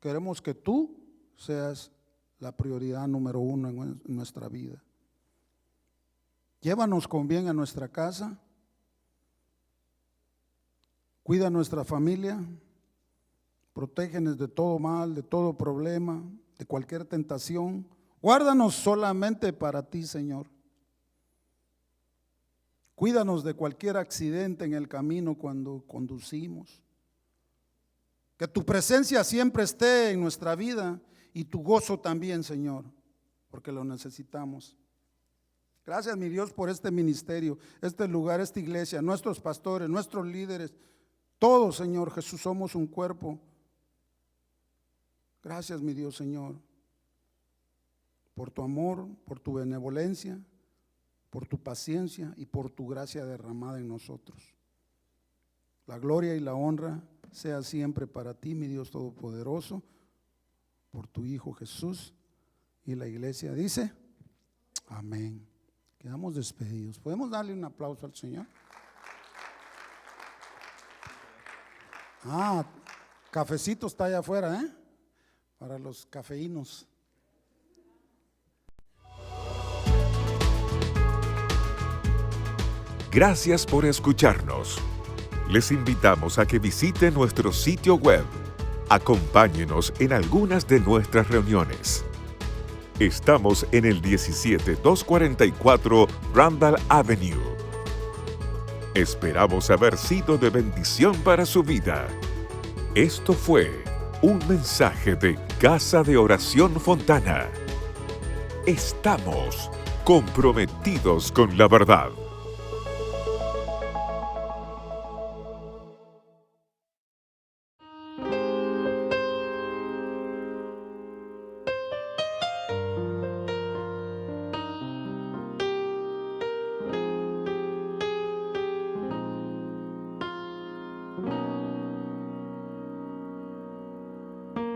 Queremos que tú seas la prioridad número uno en nuestra vida. Llévanos con bien a nuestra casa. Cuida a nuestra familia. Protégenos de todo mal, de todo problema, de cualquier tentación. Guárdanos solamente para ti, Señor. Cuídanos de cualquier accidente en el camino cuando conducimos. Que tu presencia siempre esté en nuestra vida y tu gozo también, Señor, porque lo necesitamos. Gracias, mi Dios, por este ministerio, este lugar, esta iglesia, nuestros pastores, nuestros líderes, todos, Señor Jesús, somos un cuerpo. Gracias, mi Dios, Señor, por tu amor, por tu benevolencia, por tu paciencia y por tu gracia derramada en nosotros. La gloria y la honra sea siempre para ti, mi Dios Todopoderoso, por tu Hijo Jesús, Y la iglesia dice, amén. Quedamos despedidos. ¿Podemos darle un aplauso al Señor? Cafecito está allá afuera, para los cafeínos. Gracias por escucharnos. Les invitamos a que visiten nuestro sitio web. Acompáñenos en algunas de nuestras reuniones. Estamos en el 17244 Randall Avenue. Esperamos haber sido de bendición para su vida. Esto fue un mensaje de Casa de Oración Fontana. Estamos comprometidos con la verdad.